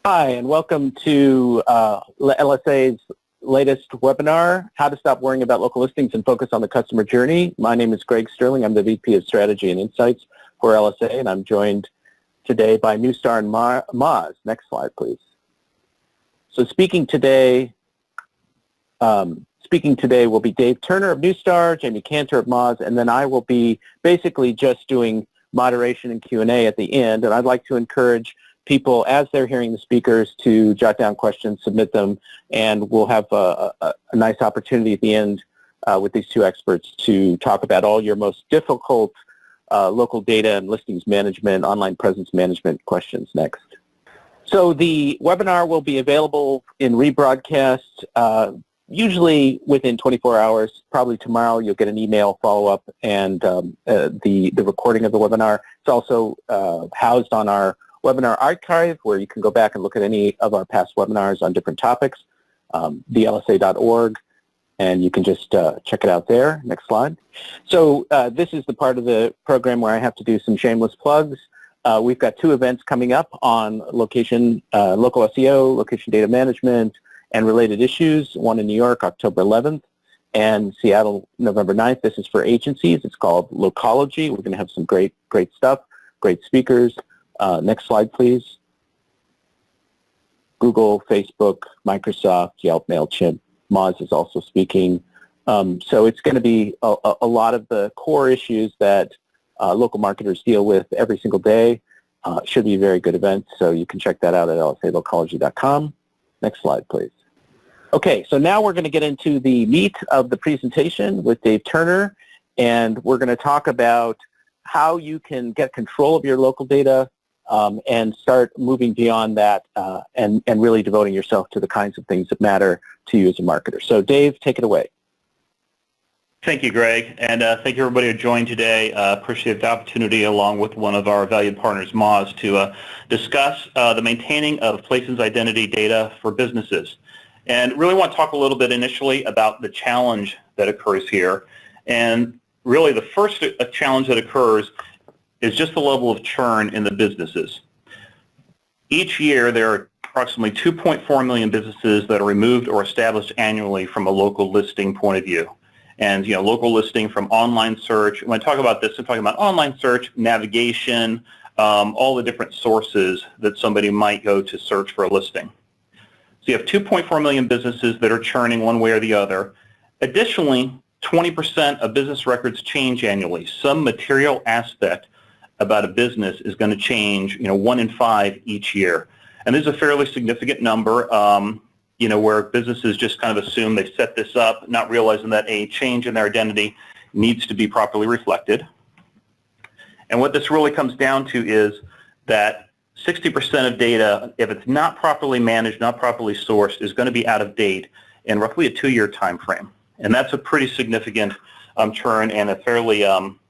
Hi, and welcome to LSA's latest webinar, How to Stop Worrying About Local Listings and Focus on the Customer Journey. My name is Greg Sterling. I'm the VP of Strategy and Insights for LSA, and I'm joined today by Neustar Moz. Next slide, please. So speaking today will be Dave Turner of Neustar, Jamie Cantor of Moz, and then I will be basically just doing moderation and Q&A at the end, and I'd like to encourage people, as they're hearing the speakers, to jot down questions, submit them, and we'll have a nice opportunity at the end with these two experts to talk about all your most difficult local data and listings management, online presence management questions next. So the webinar will be available in rebroadcast usually within 24 hours. Probably tomorrow you'll get an email follow-up and the recording of the webinar. It's also housed on our webinar archive, where you can go back and look at any of our past webinars on different topics, thelsa.org, and you can just check it out there. Next slide. So this is the part of the program where I have to do some shameless plugs. We've got two events coming up on local SEO, location data management, and related issues, one in New York, October 11th, and Seattle, November 9th. This is for agencies. It's called Locology. We're going to have some great stuff, great speakers. Next slide, please. Google, Facebook, Microsoft, Yelp, MailChimp. Moz is also speaking. So it's going to be a lot of the core issues that local marketers deal with every single day. Should be a very good event, so you can check that out at lsalocology.com. Next slide, please. Okay, so now we're going to get into the meat of the presentation with Dave Turner, and we're going to talk about how you can get control of your local data and start moving beyond that and really devoting yourself to the kinds of things that matter to you as a marketer. So Dave, take it away. Thank you, Greg, and thank you everybody who joined today. Appreciate the opportunity, along with one of our valued partners, Moz, to discuss the maintaining of places identity data for businesses. And really want to talk a little bit initially about the challenge that occurs here. And really the first challenge that occurs is just the level of churn in the businesses. Each year there are approximately 2.4 million businesses that are removed or established annually from a local listing point of view. And local listing from online search. When I talk about this, I'm talking about online search, navigation, all the different sources that somebody might go to search for a listing. So you have 2.4 million businesses that are churning one way or the other. Additionally, 20% of business records change annually. Some material aspect about a business is going to change, 1 in 5 each year. And this is a fairly significant number, where businesses just kind of assume they've set this up, not realizing that a change in their identity needs to be properly reflected. And what this really comes down to is that 60% of data, if it's not properly managed, not properly sourced, is going to be out of date in roughly a 2-year time frame. And that's a pretty significant churn and a fairly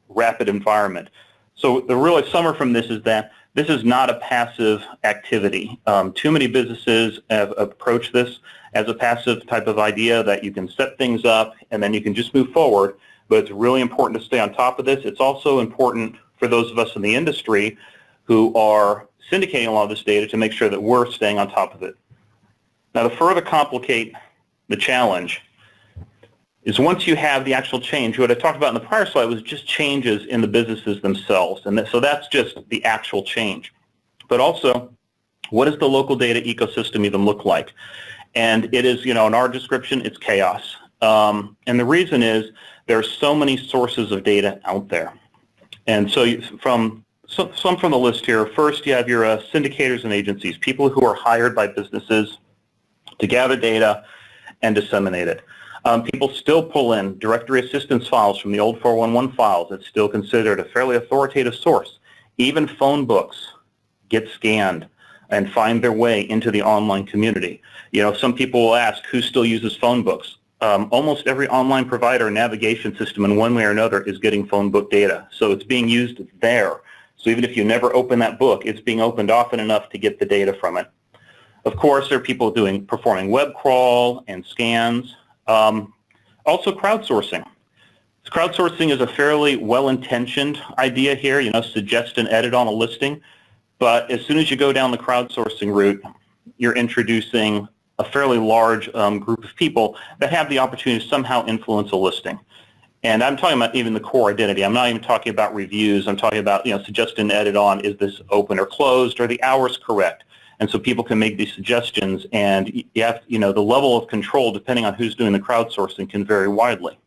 rapid environment. So the real summary from this is that this is not a passive activity. Too many businesses have approached this as a passive type of idea that you can set things up and then you can just move forward, but it's really important to stay on top of this. It's also important for those of us in the industry who are syndicating a lot of this data to make sure that we're staying on top of it. Now, to further complicate the challenge is once you have the actual change, what I talked about in the prior slide was just changes in the businesses themselves. And so that's just the actual change. But also, what does the local data ecosystem even look like? And it is, in our description, it's chaos. And the reason is there are so many sources of data out there. And so some from the list here. First, you have your syndicators and agencies, people who are hired by businesses to gather data and disseminate it. People still pull in directory assistance files from the old 411 files. It's still considered a fairly authoritative source. Even phone books get scanned and find their way into the online community. Some people will ask who still uses phone books. Almost every online provider navigation system in one way or another is getting phone book data. So it's being used there. So even if you never open that book, it's being opened often enough to get the data from it. Of course, there are people performing web crawl and scans. Also crowdsourcing. Crowdsourcing is a fairly well-intentioned idea here, suggest and edit on a listing. But as soon as you go down the crowdsourcing route, you're introducing a fairly large group of people that have the opportunity to somehow influence a listing. And I'm talking about even the core identity. I'm not even talking about reviews. I'm talking about, suggest and edit on, is this open or closed? Are the hours correct? And so people can make these suggestions, and you have, the level of control, depending on who's doing the crowdsourcing, can vary widely.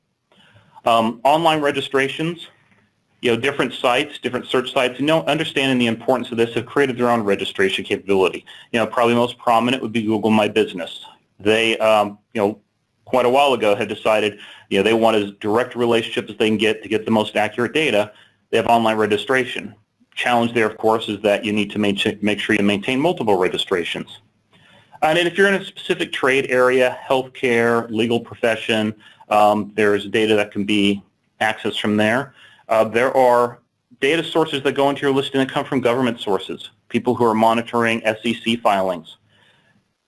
Online registrations, different sites, different search sites, understanding the importance of this, have created their own registration capability. Probably most prominent would be Google My Business. They, quite a while ago had decided, they want as direct a relationship as they can get to get the most accurate data. They have online registration. Challenge there, of course, is that you need to make sure you maintain multiple registrations. And then if you're in a specific trade area, healthcare, legal profession, there's data that can be accessed from there. There are data sources that go into your listing that come from government sources, people who are monitoring SEC filings.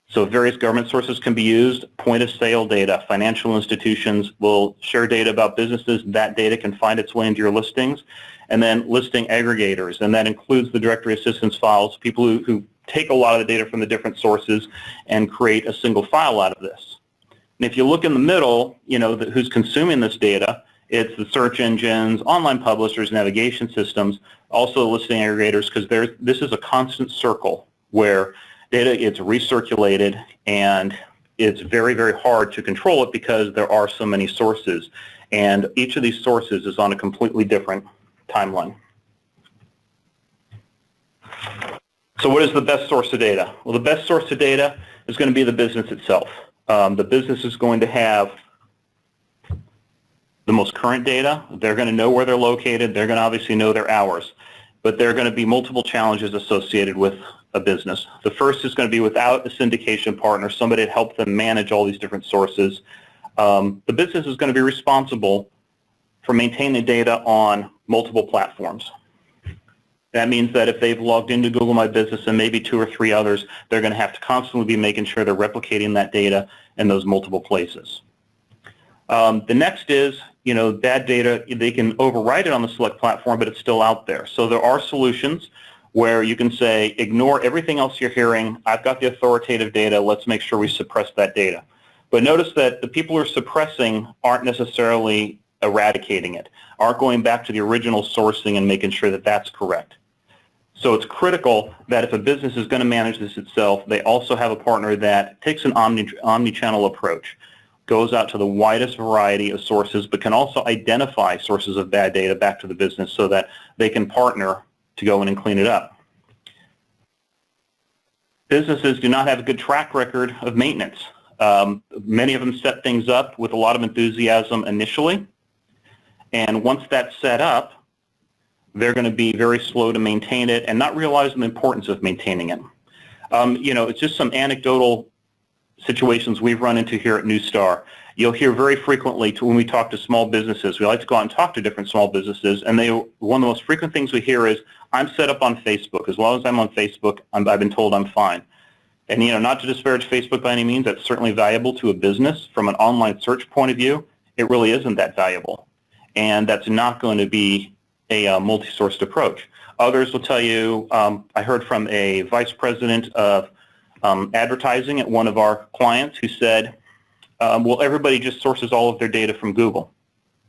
So various government sources can be used. Point of sale data, financial institutions will share data about businesses. That data can find its way into your listings. And then listing aggregators, and that includes the directory assistance files, people who take a lot of the data from the different sources and create a single file out of this. And if you look in the middle, who's consuming this data, it's the search engines, online publishers, navigation systems, also listing aggregators, because this is a constant circle where data gets recirculated, and it's very, very hard to control it because there are so many sources. And each of these sources is on a completely different timeline. So what is the best source of data? Well, the best source of data is going to be the business itself. The business is going to have the most current data. They're going to know where they're located. They're going to obviously know their hours. But there are going to be multiple challenges associated with a business. The first is going to be without a syndication partner, somebody to help them manage all these different sources. The business is going to be responsible for maintaining data on multiple platforms. That means that if they've logged into Google My Business and maybe 2 or 3 others, they're going to have to constantly be making sure they're replicating that data in those multiple places. The next is, bad data, they can overwrite it on the select platform, but it's still out there. So there are solutions where you can say, ignore everything else you're hearing. I've got the authoritative data. Let's make sure we suppress that data. But notice that the people who are suppressing aren't necessarily eradicating it, aren't going back to the original sourcing and making sure that that's correct. So it's critical that if a business is going to manage this itself, they also have a partner that takes an omni-channel approach, goes out to the widest variety of sources, but can also identify sources of bad data back to the business so that they can partner to go in and clean it up. Businesses do not have a good track record of maintenance. Many of them set things up with a lot of enthusiasm initially, and once that's set up, they're going to be very slow to maintain it and not realize the importance of maintaining it. It's just some anecdotal situations we've run into here at Neustar. You'll hear very frequently when we talk to small businesses, we like to go out and talk to different small businesses, and one of the most frequent things we hear is, I'm set up on Facebook. As long as I'm on Facebook, I've been told I'm fine. And not to disparage Facebook by any means, that's certainly valuable to a business. From an online search point of view, it really isn't that valuable. And that's not going to be a multi-sourced approach. Others will tell you, I heard from a vice president of advertising at one of our clients who said, well, everybody just sources all of their data from Google.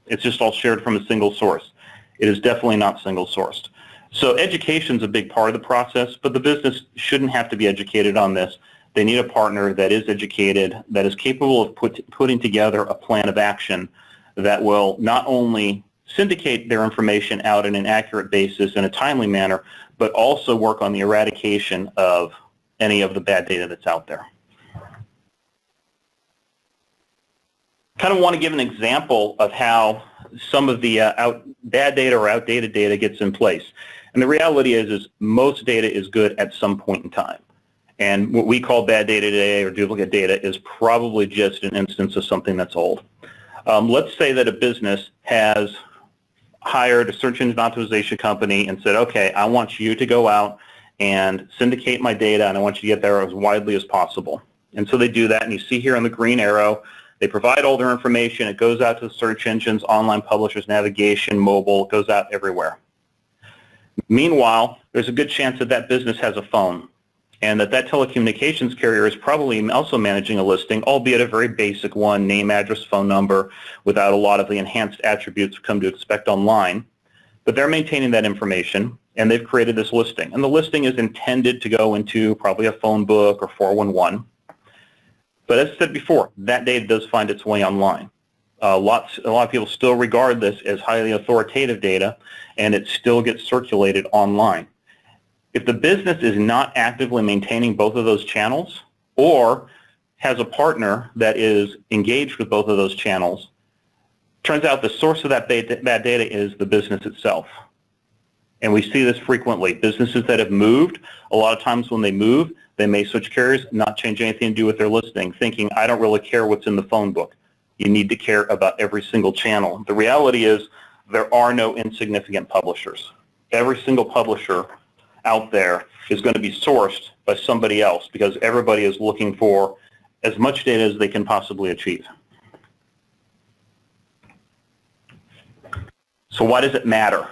It's just all shared from a single source. It is definitely not single sourced. So education is a big part of the process, but the business shouldn't have to be educated on this. They need a partner that is educated, that is capable of putting together a plan of action that will not only syndicate their information out in an accurate basis in a timely manner, but also work on the eradication of any of the bad data that's out there. Kind of want to give an example of how some of the bad data or outdated data gets in place. And the reality is most data is good at some point in time. And what we call bad data today or duplicate data is probably just an instance of something that's old. Let's say that a business has hired a search engine optimization company and said, okay, I want you to go out and syndicate my data, and I want you to get there as widely as possible. And so they do that, and you see here on the green arrow, they provide all their information. It goes out to the search engines, online publishers, navigation, mobile. It goes out everywhere. Meanwhile, there's a good chance that that business has a phone, and that telecommunications carrier is probably also managing a listing, albeit a very basic one, name, address, phone number, without a lot of the enhanced attributes we've come to expect online. But they're maintaining that information, and they've created this listing. And the listing is intended to go into probably a phone book or 411. But as I said before, that data does find its way online. A lot of people still regard this as highly authoritative data, and it still gets circulated online. If the business is not actively maintaining both of those channels or has a partner that is engaged with both of those channels, turns out the source of that data is the business itself. And we see this frequently. Businesses that have moved, a lot of times when they move, they may switch carriers, not change anything to do with their listing, thinking, I don't really care what's in the phone book. You need to care about every single channel. The reality is there are no insignificant publishers. Every single publisher out there is going to be sourced by somebody else because everybody is looking for as much data as they can possibly achieve. So why does it matter?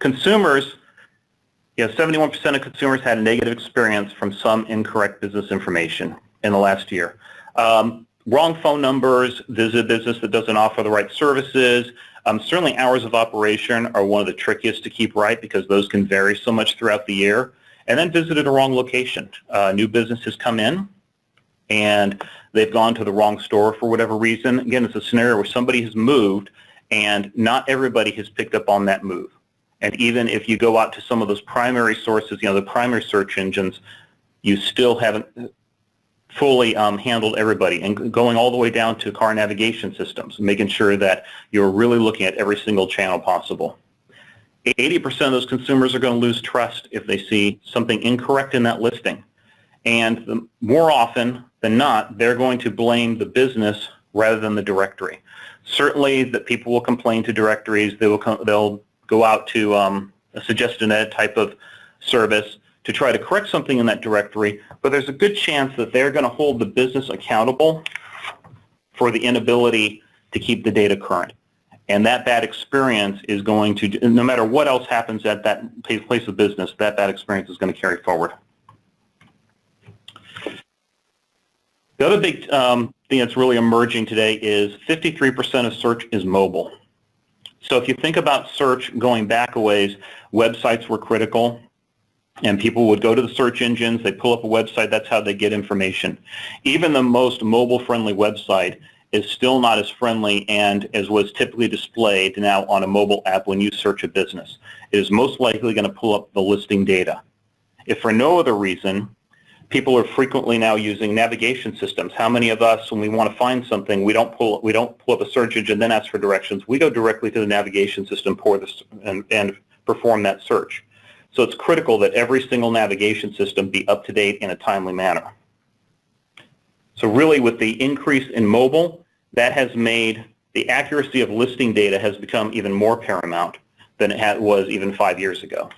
Consumers, 71% of consumers had a negative experience from some incorrect business information in the last year. Wrong phone numbers, visit a business that doesn't offer the right services. Certainly hours of operation are one of the trickiest to keep right because those can vary so much throughout the year. And then visited a wrong location. New business has come in and they've gone to the wrong store for whatever reason. Again, it's a scenario where somebody has moved and not everybody has picked up on that move. And even if you go out to some of those primary sources, the primary search engines, you still haven't fully handled everybody, and going all the way down to car navigation systems, making sure that you're really looking at every single channel possible. 80% of those consumers are going to lose trust if they see something incorrect in that listing. And more often than not, they're going to blame the business rather than the directory. Certainly that people will complain to directories. They'll go out to a suggest an edit type of service to try to correct something in that directory, but there's a good chance that they're going to hold the business accountable for the inability to keep the data current. And that bad experience is going to, no matter what else happens at that place of business, that bad experience is going to carry forward. The other big thing that's really emerging today is 53% of search is mobile. So if you think about search going back a ways, websites were critical. And people would go to the search engines, they pull up a website, that's how they get information. Even the most mobile-friendly website is still not as friendly and as was typically displayed now on a mobile app when you search a business. It is most likely going to pull up the listing data. If for no other reason, people are frequently now using navigation systems. How many of us, when we want to find something, we don't pull up a search engine, then ask for directions. We go directly to the navigation system and perform that search. So it's critical that every single navigation system be up to date in a timely manner. So really with the increase in mobile, that has made the accuracy of listing data has become even more paramount than it was even 5 years ago.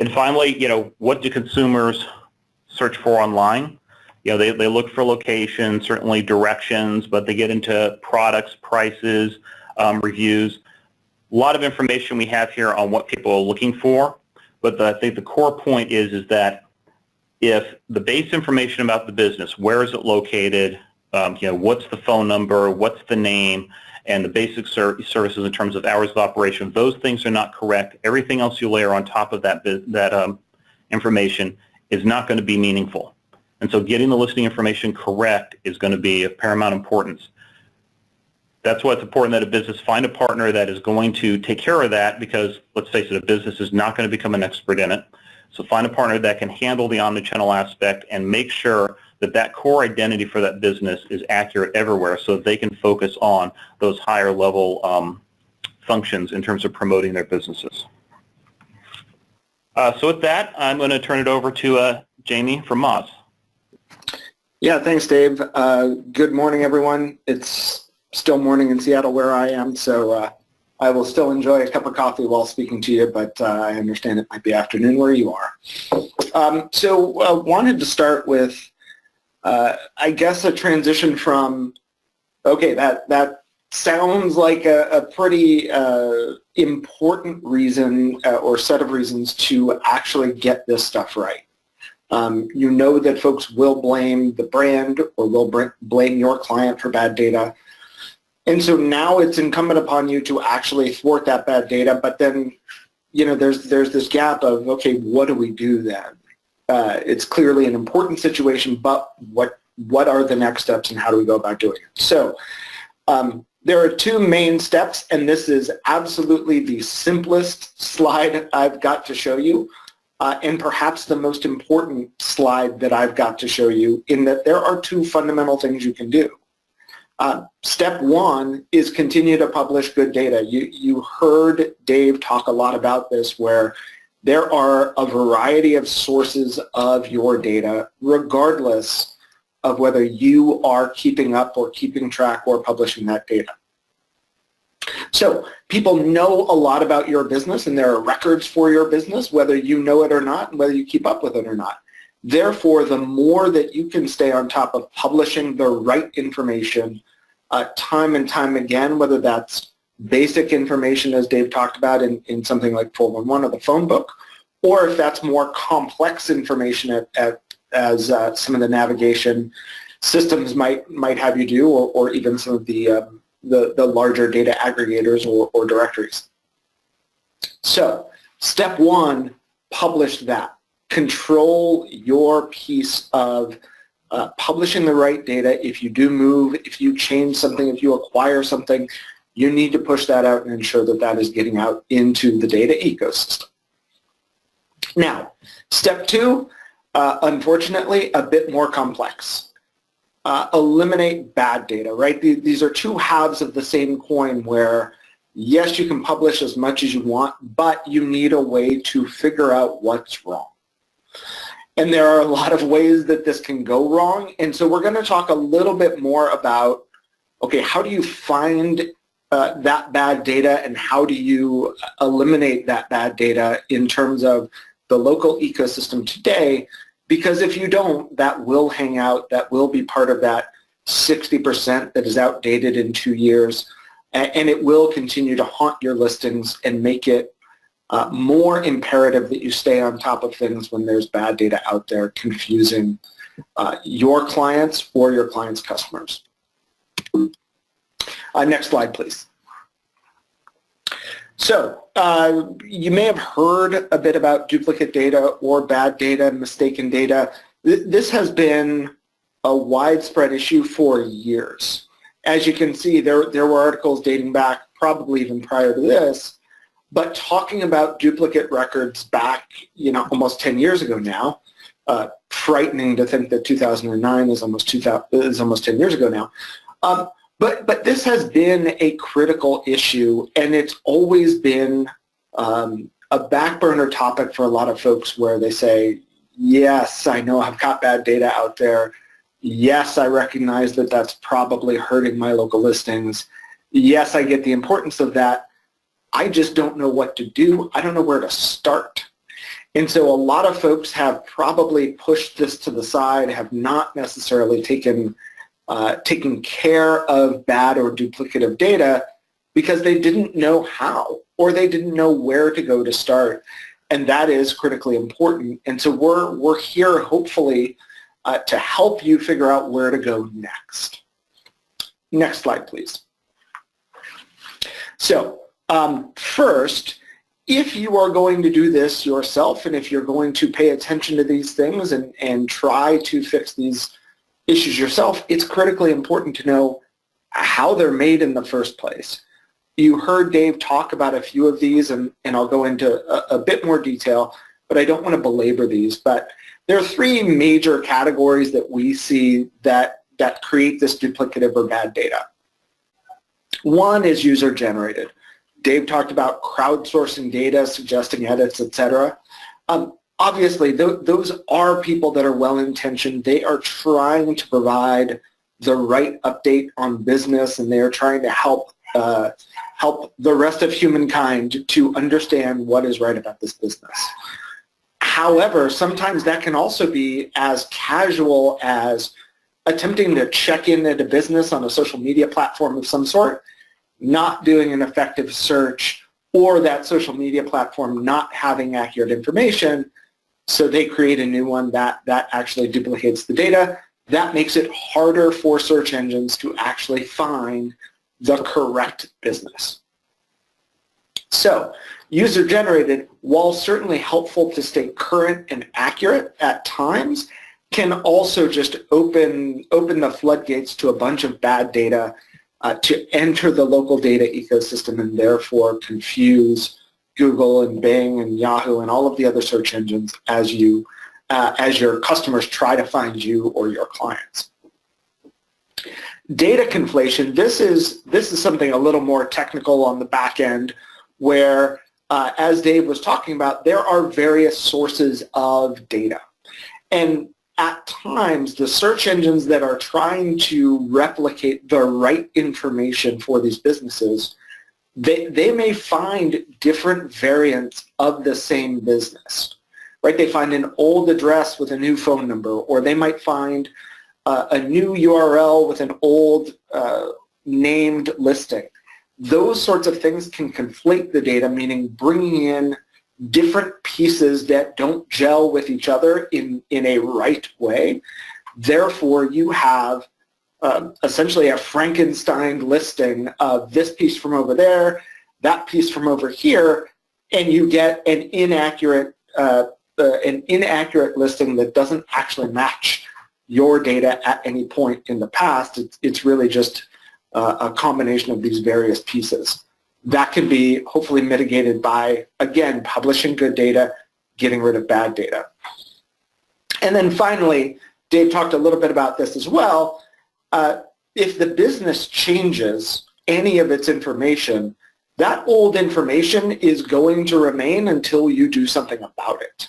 And finally, what do consumers search for online? They look for location, certainly directions, but they get into products, prices, reviews. A lot of information we have here on what people are looking for, but I think the core point is that if the base information about the business, where is it located, what's the phone number, what's the name, and the basic services in terms of hours of operation, those things are not correct. Everything else you layer on top of that information is not going to be meaningful. And so getting the listing information correct is going to be of paramount importance. That's why it's important that a business find a partner that is going to take care of that because, let's face it, a business is not going to become an expert in it. So find a partner that can handle the omnichannel aspect and make sure that that core identity for that business is accurate everywhere so that they can focus on those higher level functions in terms of promoting their businesses. So with that, I'm going to turn it over to Jamie from Moz. Yeah, thanks, Dave. Good morning, everyone. It's still morning in Seattle where I am, so I will still enjoy a cup of coffee while speaking to you, but I understand it might be afternoon where you are. So wanted to start with, I guess, a transition from, okay, that sounds like a pretty important reason or set of reasons to actually get this stuff right. You know that folks will blame the brand or will blame your client for bad data. And so now it's incumbent upon you to actually thwart that bad data, but then, you know, there's this gap of, okay, what do we do then? It's clearly an important situation, but what are the next steps and how do we go about doing it? So there are two main steps, and this is absolutely the simplest slide I've got to show you, and perhaps the most important slide that I've got to show you, in that there are two fundamental things you can do. Step one is continue to publish good data. You heard Dave talk a lot about this, where there are a variety of sources of your data, regardless of whether you are keeping up or keeping track or publishing that data. So people know a lot about your business, and there are records for your business, whether you know it or not, and whether you keep up with it or not. Therefore, the more that you can stay on top of publishing the right information time and time again, whether that's basic information, as Dave talked about, in something like 411 or the phone book, or if that's more complex information as some of the navigation systems might have you do, or even some of the larger data aggregators or directories. So step one, publish that. Control your piece of publishing the right data. If you do move, if you change something, if you acquire something, you need to push that out and ensure that that is getting out into the data ecosystem. Now, step two, unfortunately, a bit more complex. Eliminate bad data, right? These are two halves of the same coin where, yes, you can publish as much as you want, but you need a way to figure out what's wrong. And there are a lot of ways that this can go wrong. And so we're going to talk a little bit more about, okay, how do you find that bad data, and how do you eliminate that bad data in terms of the local ecosystem today? Because if you don't, that will hang out, that will be part of that 60% that is outdated in 2 years, and it will continue to haunt your listings and make it more imperative that you stay on top of things when there's bad data out there confusing your clients or your clients' customers. Next slide, please. So you may have heard a bit about duplicate data or bad data, mistaken data. This has been a widespread issue for years. As you can see, there were articles dating back probably even prior to this, but talking about duplicate records back, you know, almost 10 years ago now. Frightening to think that 2009 is almost 10 years ago now. But this has been a critical issue, and it's always been a back burner topic for a lot of folks, where they say, yes, I know I've got bad data out there. Yes, I recognize that that's probably hurting my local listings. Yes, I get the importance of that. I just don't know what to do. I don't know where to start. And so a lot of folks have probably pushed this to the side, have not necessarily taken care of bad or duplicative data because they didn't know how, or they didn't know where to go to start. And that is critically important. And so we're here hopefully to help you figure out where to go next. Next slide, please. So first, if you are going to do this yourself, and if you're going to pay attention to these things and try to fix these issues yourself, it's critically important to know how they're made in the first place. You heard Dave talk about a few of these, and I'll go into a bit more detail, but I don't want to belabor these. But there are three major categories that we see that create this duplicative or bad data. One is user-generated. Dave talked about crowdsourcing data, suggesting edits, etc. Obviously, those are people that are well-intentioned. They are trying to provide the right update on business, and they are trying to help the rest of humankind to understand what is right about this business. However, sometimes that can also be as casual as attempting to check in at a business on a social media platform of some sort not doing an effective search, or that social media platform not having accurate information, so they create a new one that actually duplicates the data. That makes it harder for search engines to actually find the correct business. So user-generated, while certainly helpful to stay current and accurate at times, can also just open the floodgates to a bunch of bad data to enter the local data ecosystem and therefore confuse Google and Bing and Yahoo and all of the other search engines as your customers try to find you or your clients. Data conflation, this is something a little more technical on the back end, where as Dave was talking about, there are various sources of data. And at times, the search engines that are trying to replicate the right information for these businesses, they may find different variants of the same business, right? They find an old address with a new phone number, or they might find a new URL with an old named listing. Those sorts of things can conflate the data, meaning bringing in different pieces that don't gel with each other in a right way. Therefore, you have essentially a Frankenstein listing of this piece from over there, that piece from over here, and you get an inaccurate listing that doesn't actually match your data at any point in the past. It's really just a combination of these various pieces. That can be hopefully mitigated by, again, publishing good data, getting rid of bad data. And then finally, Dave talked a little bit about this as well. If the business changes any of its information, that old information is going to remain until you do something about it,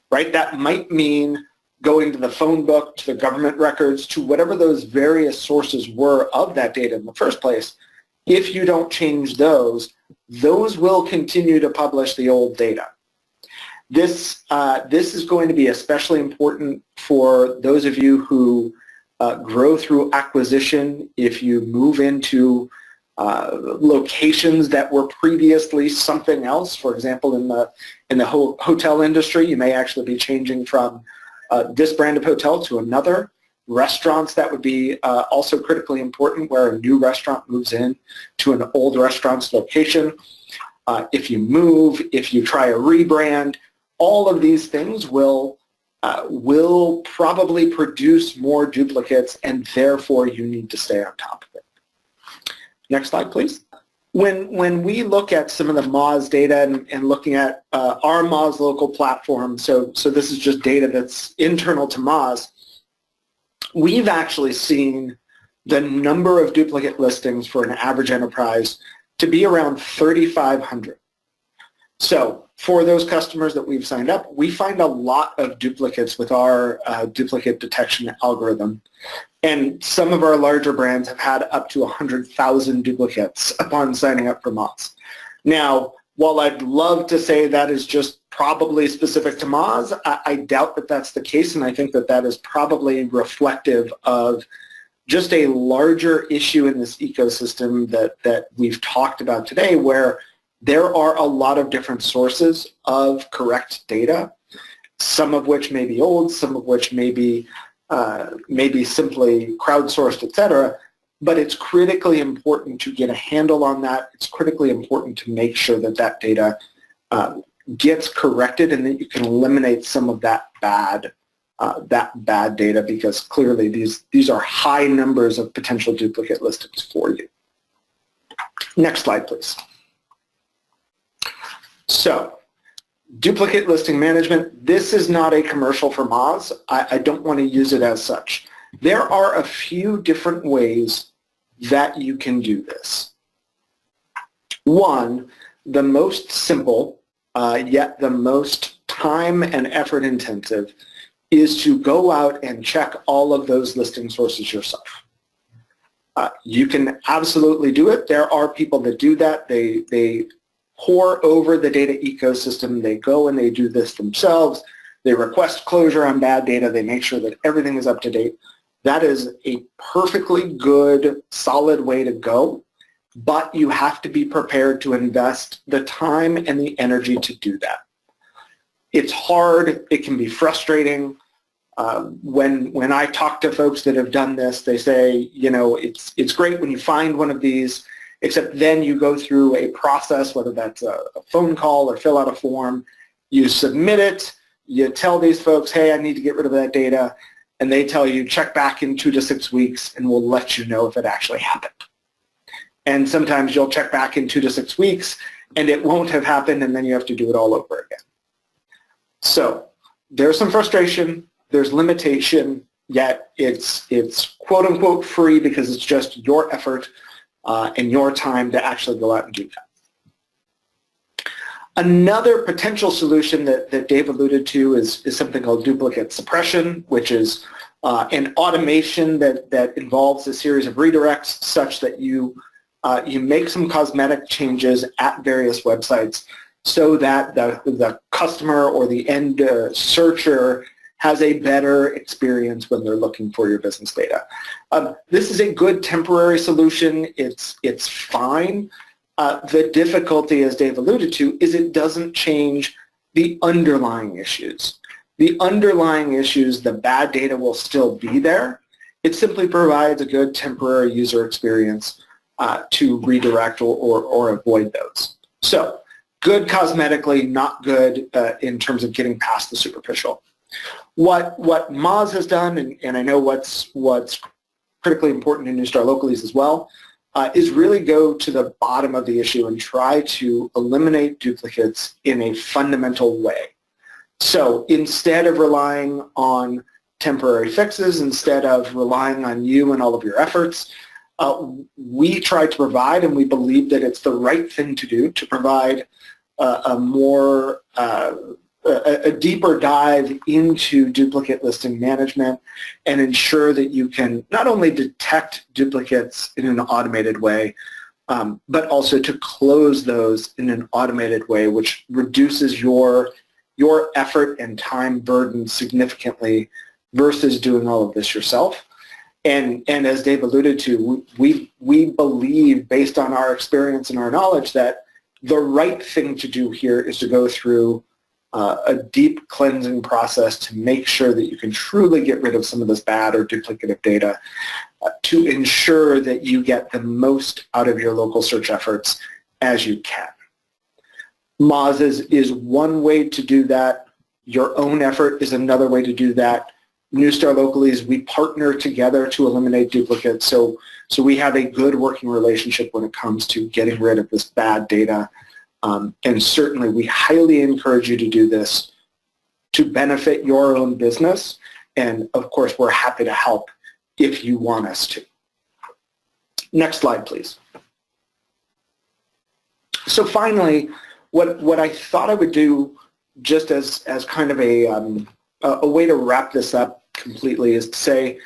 right? That might mean going to the phone book, to the government records, to whatever those various sources were of that data in the first place. If you don't change those will continue to publish the old data. This is going to be especially important for those of you who grow through acquisition. If you move into locations that were previously something else, for example, in the hotel industry, you may actually be changing from this brand of hotel to another. Restaurants, that would be also critically important, where a new restaurant moves in to an old restaurant's location. If you move, if you try a rebrand, all of these things will probably produce more duplicates, and therefore you need to stay on top of it. Next slide, please. When we look at some of the Moz data and looking at our Moz local platform, so this is just data that's internal to Moz, we've actually seen the number of duplicate listings for an average enterprise to be around 3,500. So for those customers that we've signed up, we find a lot of duplicates with our duplicate detection algorithm. And some of our larger brands have had up to 100,000 duplicates upon signing up for Moz. Now, while I'd love to say that is just probably specific to Moz, I doubt that that's the case, and I think that that is probably reflective of just a larger issue in this ecosystem that we've talked about today, where there are a lot of different sources of correct data, some of which may be old, some of which may be simply crowdsourced, etc. But it's critically important to get a handle on that. It's critically important to make sure that that data gets corrected and that you can eliminate some of that bad data, because clearly these are high numbers of potential duplicate listings for you. Next slide, please. So, duplicate listing management, this is not a commercial for Moz. I don't want to use it as such. There are a few different ways that you can do this. One, the most simple, yet the most time and effort intensive, is to go out and check all of those listing sources yourself. You can absolutely do it. There are people that do that. They pore over the data ecosystem. They go and they do this themselves. They request closure on bad data. They make sure that everything is up to date. That is a perfectly good, solid way to go. but you have to be prepared to invest the time and the energy to do that. It's hard. It can be frustrating. When I talk to folks that have done this, they say, it's great when you find one of these, except then you go through a process, whether that's a phone call or fill out a form. You submit it. You tell these folks, hey, I need to get rid of that data. And they tell you, check back in 2 to 6 weeks, and we'll let you know if it actually happened. And sometimes you'll check back in 2 to 6 weeks, and it won't have happened, and then you have to do it all over again. So there's some frustration. There's limitation, yet it's quote-unquote free because it's just your effort and your time to actually go out and do that. Another potential solution that Dave alluded to is something called duplicate suppression, which is an automation that involves a series of redirects such that you make some cosmetic changes at various websites so that the customer or the end searcher has a better experience when they're looking for your business data. This is a good temporary solution. It's fine. The difficulty, as Dave alluded to, is it doesn't change the underlying issues. The underlying issues, the bad data will still be there. It simply provides a good temporary user experience to redirect or avoid those. So good cosmetically, not good in terms of getting past the superficial. What Moz has done, and I know what's critically important in Neustar Localese as well, is really go to the bottom of the issue and try to eliminate duplicates in a fundamental way. So instead of relying on temporary fixes, instead of relying on you and all of your efforts, we try to provide, and we believe that it's the right thing to do, to provide a deeper dive into duplicate listing management and ensure that you can not only detect duplicates in an automated way, but also to close those in an automated way, which reduces your effort and time burden significantly versus doing all of this yourself. And as Dave alluded to, we believe, based on our experience and our knowledge, that the right thing to do here is to go through a deep cleansing process to make sure that you can truly get rid of some of this bad or duplicative data to ensure that you get the most out of your local search efforts as you can. Moz is one way to do that. Your own effort is another way to do that. Neustar Localese, we partner together to eliminate duplicates, so we have a good working relationship when it comes to getting rid of this bad data. And certainly we highly encourage you to do this to benefit your own business. And of course, we're happy to help if you want us to. Next slide, please. So finally, what I thought I would do, just as kind of a way to wrap this up completely, is to say,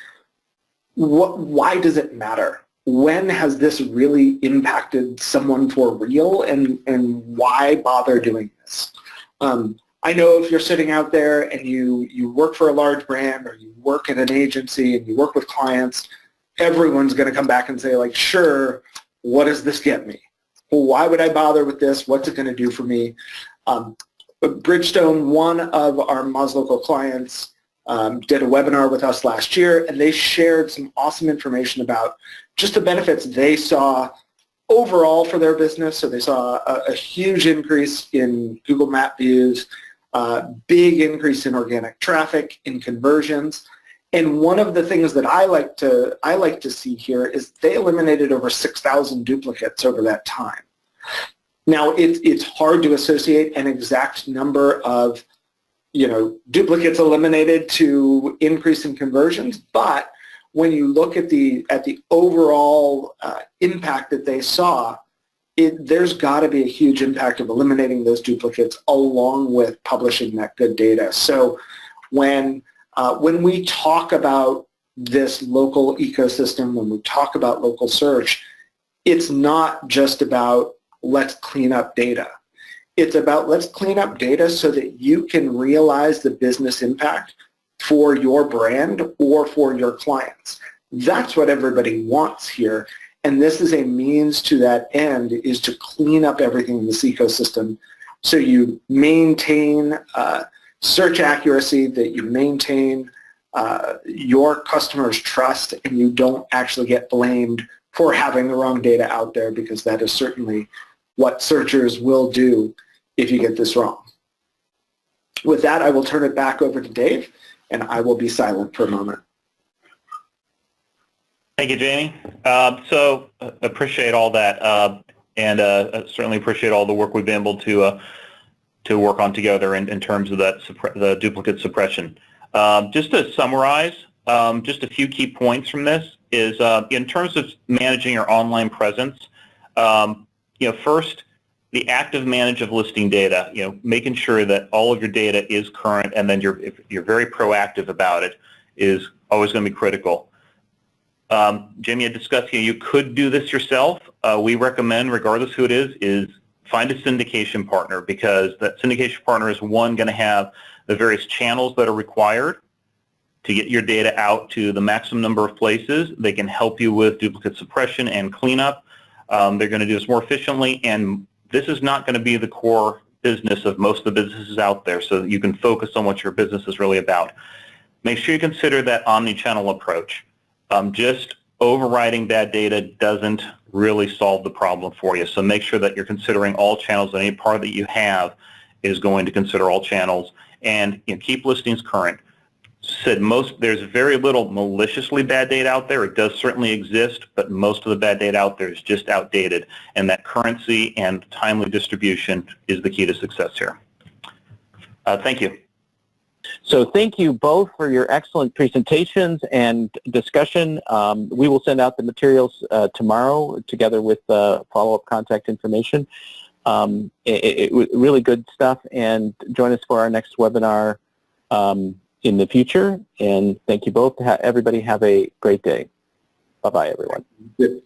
why does it matter? When has this really impacted someone for real, and why bother doing this? I know if you're sitting out there and you work for a large brand, or you work in an agency and you work with clients, everyone's going to come back and say, like, sure, what does this get me? Well, why would I bother with this? What's it going to do for me? Bridgestone, one of our Moz local clients, did a webinar with us last year, and they shared some awesome information about just the benefits they saw overall for their business. So they saw a huge increase in Google Map views, big increase in organic traffic, in conversions. And one of the things that I like to see here is they eliminated over 6,000 duplicates over that time. Now, it's hard to associate an exact number of duplicates eliminated to increase in conversions, but when you look at the overall impact that they saw, there's got to be a huge impact of eliminating those duplicates along with publishing that good data. So when we talk about this local ecosystem, when we talk about local search, it's not just about let's clean up data. It's about let's clean up data so that you can realize the business impact for your brand or for your clients. That's what everybody wants here. And this is a means to that end, is to clean up everything in this ecosystem so you maintain search accuracy, that you maintain your customers' trust, and you don't actually get blamed for having the wrong data out there, because that is certainly what searchers will do if you get this wrong. With that, I will turn it back over to Dave, and I will be silent for a moment. Thank you, Jamie. So appreciate all that, and certainly appreciate all the work we've been able to work on together in terms of that the duplicate suppression. Just to summarize, just a few key points from this is in terms of managing your online presence. First, the active manage of listing data. Making sure that all of your data is current, and then if you're very proactive about it, is always going to be critical. Jamie had discussed, you could do this yourself. We recommend, regardless who it is find a syndication partner, because that syndication partner is going to have the various channels that are required to get your data out to the maximum number of places. They can help you with duplicate suppression and cleanup. They're going to do this more efficiently, and this is not going to be the core business of most of the businesses out there, so that you can focus on what your business is really about. Make sure you consider that omni-channel approach. Just overriding bad data doesn't really solve the problem for you. So make sure that you're considering all channels, and any part that you have is going to consider all channels, and keep listings current. There's very little maliciously bad data out there. It does certainly exist, but most of the bad data out there is just outdated, and that currency and timely distribution is the key to success here. Thank you. So thank you both for your excellent presentations and discussion. We will send out the materials tomorrow together with follow-up contact information. It was really good stuff, and join us for our next webinar in the future. And thank you both. Everybody have a great day. Bye-bye, everyone. Good.